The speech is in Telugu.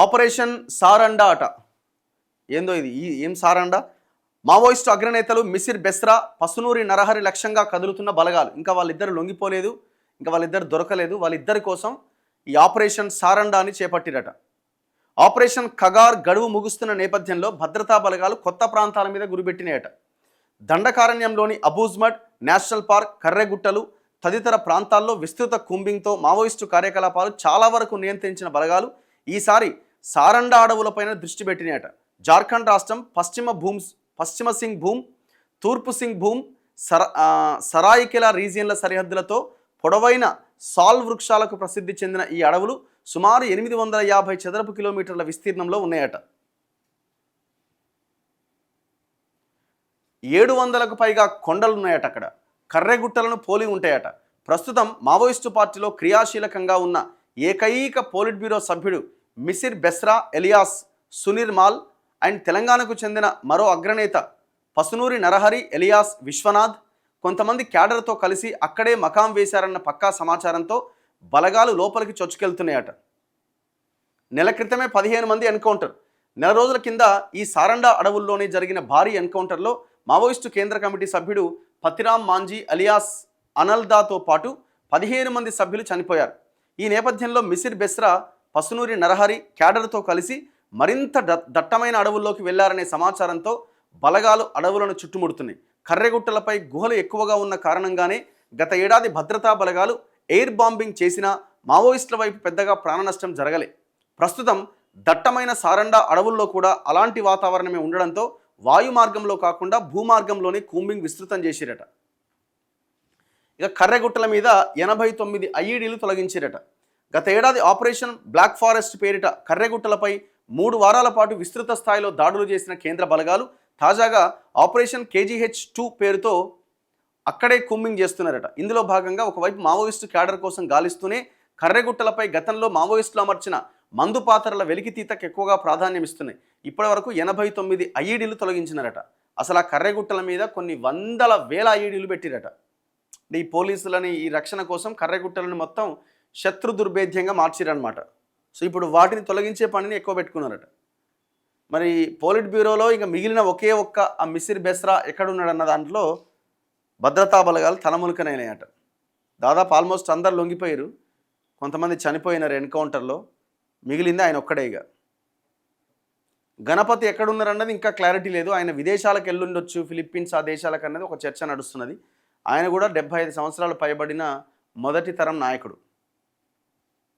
ఆపరేషన్ సారండా అట. ఏందో ఇది, ఏం సారండా? మావోయిస్టు అగ్రనేతలు మిసిర్ బెస్రా, పసునూరి నరహరి లక్ష్యంగా కదులుతున్న బలగాలు. ఇంకా వాళ్ళిద్దరు లొంగిపోలేదు, ఇంకా వాళ్ళిద్దరు దొరకలేదు. వాళ్ళిద్దరి కోసం ఈ ఆపరేషన్ సారండా అని చేపట్టిరట. ఆపరేషన్ ఖగార్ గడువు ముగుస్తున్న నేపథ్యంలో భద్రతా బలగాలు కొత్త ప్రాంతాల మీద గురిపెట్టినాయట. దండకారణ్యంలోని అబూజ్మడ్ నేషనల్ పార్క్, కర్రెగుట్టలు తదితర ప్రాంతాల్లో విస్తృత కుంబింగ్తో మావోయిస్టు కార్యకలాపాలు చాలా వరకు నియంత్రించిన బలగాలు ఈసారి సారండా అడవులపైన దృష్టి పెట్టినాయట. జార్ఖండ్ రాష్ట్రం పశ్చిమ సింగ్ భూమ్, తూర్పు సింగ్ భూమ్, సరాయికెలా రీజియన్ల సరిహద్దులతో పొడవైన సాల్ వృక్షాలకు ప్రసిద్ధి చెందిన ఈ అడవులు సుమారు 850 చదరపు కిలోమీటర్ల విస్తీర్ణంలో ఉన్నాయట. 700కు పైగా కొండలున్నాయట. అక్కడ కర్రెగుట్టలను పోలి ఉంటాయట. ప్రస్తుతం మావోయిస్టు పార్టీలో క్రియాశీలకంగా ఉన్న ఏకైక పోలిట్ బ్యూరో సభ్యుడు మిసిర్ బెస్రా ఎలియాస్ సునిర్మాల్ అండ్ తెలంగాణకు చెందిన మరో అగ్రనేత పసునూరి నరహరి ఎలియాస్ విశ్వనాథ్ కొంతమంది క్యాడర్తో కలిసి అక్కడే మకాం వేశారన్న పక్కా సమాచారంతో బలగాలు లోపలికి చొచ్చుకెళ్తున్నాయట. నెల క్రితమే 15 మంది ఎన్కౌంటర్. నెల రోజుల కింద ఈ సారండా అడవుల్లోనే జరిగిన భారీ ఎన్కౌంటర్లో మావోయిస్టు కేంద్ర కమిటీ సభ్యుడు పతిరామ్ మాంజీ అలియాస్ అనల్దాతో పాటు 15 మంది సభ్యులు చనిపోయారు. ఈ నేపథ్యంలో మిసిర్ బెస్రా పసునూరి నరహరి క్యాడర్తో కలిసి మరింత దట్టమైన అడవుల్లోకి వెళ్లారనే సమాచారంతో బలగాలు అడవులను చుట్టుముడుతున్నాయి. కర్రెగుట్టలపై గుహలు ఎక్కువగా ఉన్న కారణంగానే గత ఏడాది భద్రతా బలగాలు ఎయిర్ బాంబింగ్ చేసినా మావోయిస్టుల వైపు పెద్దగా ప్రాణ నష్టం జరగలే. ప్రస్తుతం దట్టమైన సారండా అడవుల్లో కూడా అలాంటి వాతావరణమే ఉండడంతో వాయు మార్గంలో కాకుండా భూమార్గంలోనే కూంబింగ్ విస్తృతం చేసిరట. ఇక కర్రెగుట్టల మీద 89 ఐఈడీలు తొలగించిరట. గత ఏడాది ఆపరేషన్ బ్లాక్ ఫారెస్ట్ పేరిట కర్రెగుట్టలపై 3 వారాల పాటు విస్తృత స్థాయిలో దాడులు చేసిన కేంద్ర బలగాలు తాజాగా ఆపరేషన్ KGH2 పేరుతో అక్కడే కూంబింగ్ చేస్తున్నారట. ఇందులో భాగంగా ఒకవైపు మావోయిస్టు క్యాడర్ కోసం గాలిస్తూనే కర్రెగుట్టలపై గతంలో మావోయిస్టులు అమర్చిన మందు పాత్రల వెలికితీతకు ఎక్కువగా ప్రాధాన్యం ఇస్తున్నాయి. ఇప్పటి వరకు 89 ఐఈడీలు తొలగించినారట. అసలు ఆ కర్రెగుట్టల మీద కొన్ని వందల వేల ఐఈడీలు పెట్టిరట. ఈ పోలీసులని ఈ రక్షణ కోసం కర్రెగుట్టలను మొత్తం శత్రు దుర్భేద్యంగా మార్చిరనమాట. సో ఇప్పుడు వాటిని తొలగించే పనిని ఎక్కువ పెట్టుకున్నారట. మరి పోలిట్ బ్యూరోలో ఇక మిగిలిన ఒకే ఒక్క ఆ మిసిర్ బెస్రా ఎక్కడున్నాడన్న దాంట్లో భద్రతా బలగాలు తలములకనైనాయట. దాదాపు ఆల్మోస్ట్ అందరు లొంగిపోయారు, కొంతమంది చనిపోయినారు ఎన్కౌంటర్లో, మిగిలింది ఆయన ఒక్కడే. ఇక గణపతి ఎక్కడున్నారన్నది ఇంకా క్లారిటీ లేదు. ఆయన విదేశాలకు వెళ్ళుండొచ్చు, ఫిలిప్పీన్స్ ఆ దేశాలకు అన్నది ఒక చర్చ నడుస్తున్నది. ఆయన కూడా 75 సంవత్సరాలు పైబడిన మొదటి తరం నాయకుడు.